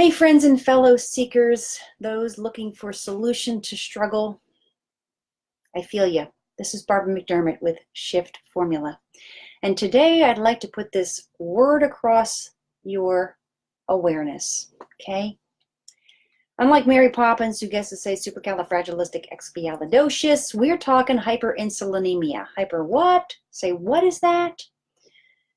Hey, friends and fellow seekers, those looking for solution to struggle, I feel you. This is Barbara McDermott with Shift Formula. And today I'd like to put this word across your awareness, okay? Unlike Mary Poppins, who gets to say supercalifragilisticexpialidocious, we're talking hyperinsulinemia. Hyper what? Say, what is that?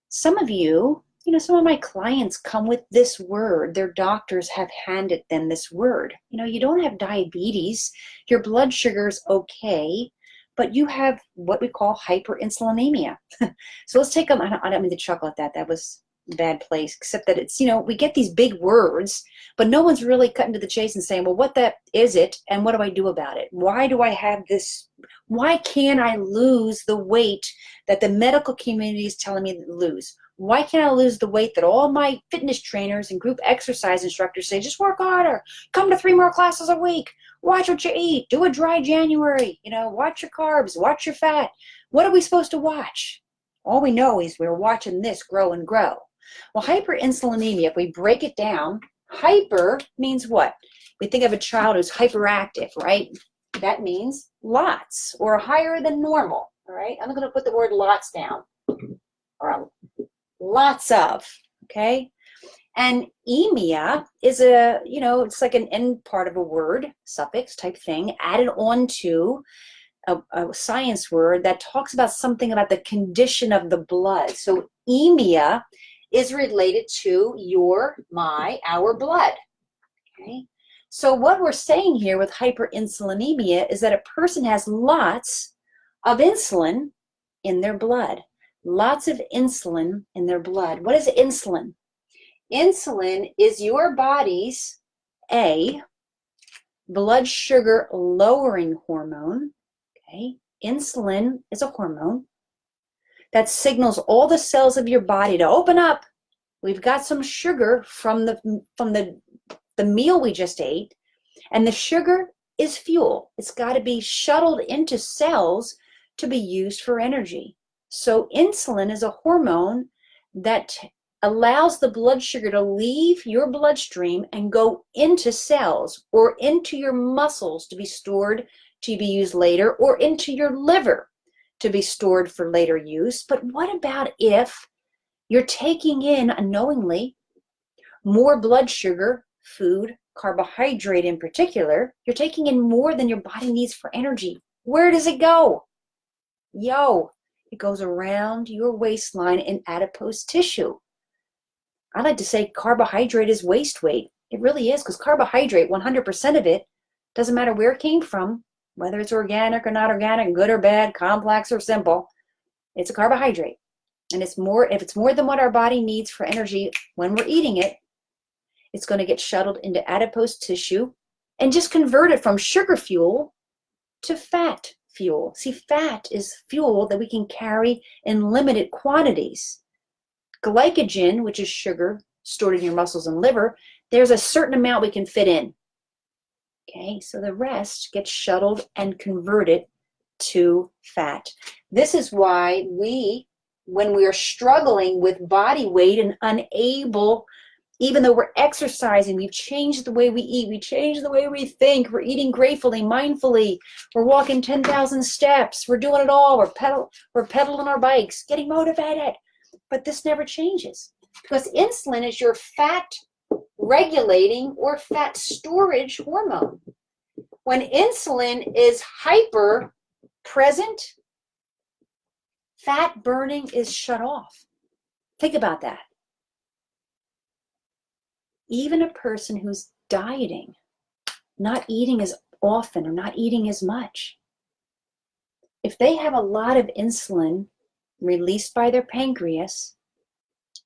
Some of you, some of my clients come with this word. Their doctors have handed them this word. You don't have diabetes. Your blood sugar's okay, but you have what we call hyperinsulinemia. So let's take them. I don't mean to chuckle at that. That was a bad place, except that it's, we get these big words, but no one's really cutting to the chase and saying, well, what that is it, and what do I do about it? Why do I have this? Why can't I lose the weight that the medical community is telling me to lose? Why can't I lose the weight that all my fitness trainers and group exercise instructors say, just work harder, come to 3 more classes a week, watch what you eat, do a dry January, watch your carbs, watch your fat. What are we supposed to watch? All we know is we're watching this grow and grow. Well, hyperinsulinemia, if we break it down, hyper means what? We think of a child who's hyperactive, right? That means lots or higher than normal, all right? I'm going to put the word lots down, or lots of, okay? And emia is it's like an end part of a word, suffix type thing, added on to a science word that talks about something about the condition of the blood. So emia is related to our blood, okay? So what we're saying here with hyperinsulinemia is that a person has lots of insulin in their blood. Lots of insulin in their blood. What is insulin? Insulin is your body's blood sugar lowering hormone. Okay? Insulin is a hormone that signals all the cells of your body to open up. We've got some sugar from the meal we just ate, and the sugar is fuel. It's got to be shuttled into cells to be used for energy. So insulin is a hormone that allows the blood sugar to leave your bloodstream and go into cells or into your muscles to be stored to be used later, or into your liver to be stored for later use. But what about if you're taking in unknowingly more blood sugar, food, carbohydrate in particular, you're taking in more than your body needs for energy? Where does it go? It goes around your waistline in adipose tissue. I like to say carbohydrate is waist weight. It really is, because carbohydrate, 100% of it, doesn't matter where it came from, whether it's organic or not organic, good or bad, complex or simple, it's a carbohydrate. And if it's more than what our body needs for energy when we're eating it, it's going to get shuttled into adipose tissue and just convert it from sugar fuel to fat fuel. See, fat is fuel that we can carry in limited quantities. Glycogen, which is sugar stored in your muscles and liver, there's a certain amount we can fit in. Okay, so the rest gets shuttled and converted to fat. This is why when we are struggling with body weight and unable, even though we're exercising, we've changed the way we eat, we changed the way we think, we're eating gratefully, mindfully, we're walking 10,000 steps, we're doing it all, we're pedaling our bikes, getting motivated, but this never changes, because insulin is your fat regulating or fat storage hormone. When insulin is hyper present, fat burning is shut off. Think about that. Even a person who's dieting, not eating as often or not eating as much, if they have a lot of insulin released by their pancreas,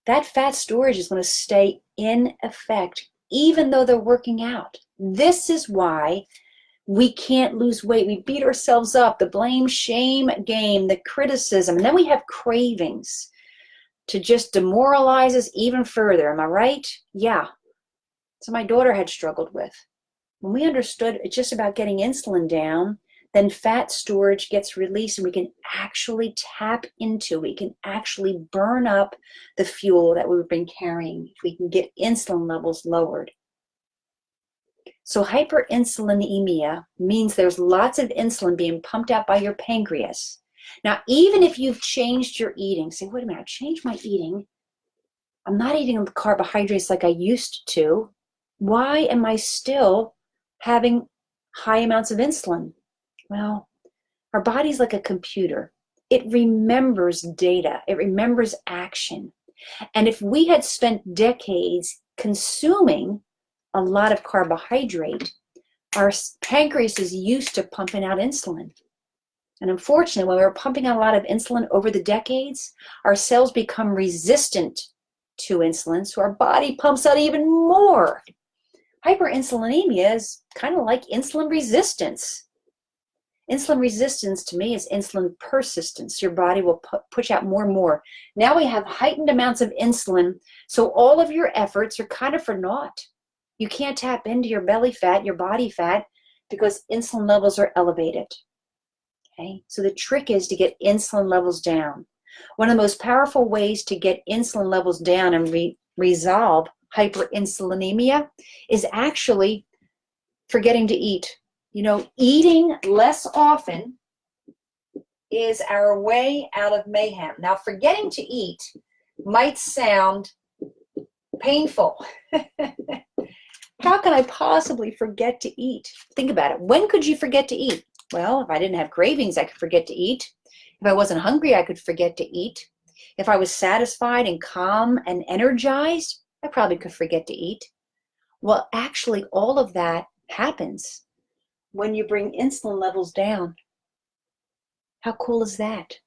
that fat storage is going to stay in effect even though they're working out. This is why we can't lose weight. We beat ourselves up, the blame, shame game, the criticism, and then we have cravings to just demoralize us even further. Am I right? Yeah. So my daughter had struggled with. When we understood it's just about getting insulin down, then fat storage gets released and we can actually tap into, we can actually burn up the fuel that we've been carrying if we can get insulin levels lowered. So hyperinsulinemia means there's lots of insulin being pumped out by your pancreas. Now, even if you've changed your eating, say, wait a minute, I changed my eating. I'm not eating the carbohydrates like I used to. Why am I still having high amounts of insulin? Well, our body's like a computer. It remembers data. It remembers action. And if we had spent decades consuming a lot of carbohydrate, our pancreas is used to pumping out insulin. And unfortunately, when we're pumping out a lot of insulin over the decades, our cells become resistant to insulin, so our body pumps out even more. Hyperinsulinemia is kind of like insulin resistance. Insulin resistance to me is insulin persistence. Your body will push out more and more. Now we have heightened amounts of insulin, so all of your efforts are kind of for naught. You can't tap into your belly fat, your body fat, because insulin levels are elevated. Okay? So the trick is to get insulin levels down. One of the most powerful ways to get insulin levels down and resolve hyperinsulinemia is actually forgetting to eat. You know, eating less often is our way out of mayhem. Now, forgetting to eat might sound painful. How can I possibly forget to eat? Think about it. When could you forget to eat? Well, if I didn't have cravings, I could forget to eat. If I wasn't hungry, I could forget to eat. If I was satisfied and calm and energized, I probably could forget to eat. Well, actually, all of that happens when you bring insulin levels down. How cool is that?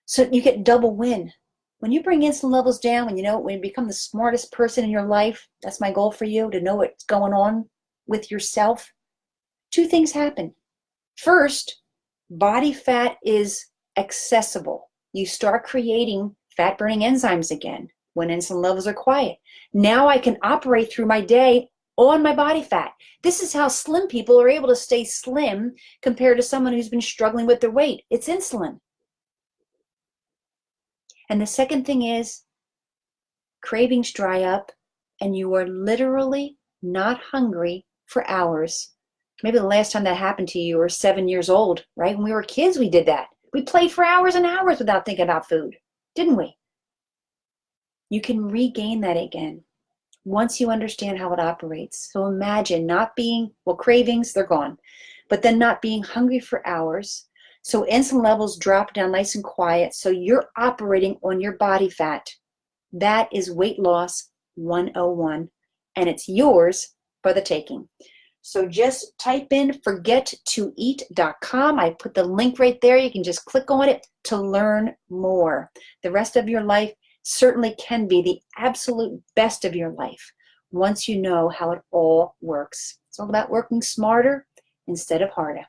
So you get double win. When you bring insulin levels down, when you become the smartest person in your life, that's my goal for you, to know what's going on with yourself. Two things happen. First, body fat is accessible. You start creating fat-burning enzymes again when insulin levels are quiet. Now I can operate through my day on my body fat. This is how slim people are able to stay slim compared to someone who's been struggling with their weight. It's insulin. And the second thing is cravings dry up and you are literally not hungry for hours. Maybe the last time that happened to you were 7 years old, right? When we were kids, we did that. We played for hours and hours without thinking about food, didn't we? You can regain that again once you understand how it operates. So imagine not being, cravings, they're gone, but then not being hungry for hours. So insulin levels drop down nice and quiet. So you're operating on your body fat. That is weight loss 101, and it's yours for the taking. So just type in forgettoeat.com. I put the link right there. You can just click on it to learn more. The rest of your life certainly can be the absolute best of your life once you know how it all works. It's all about working smarter instead of harder.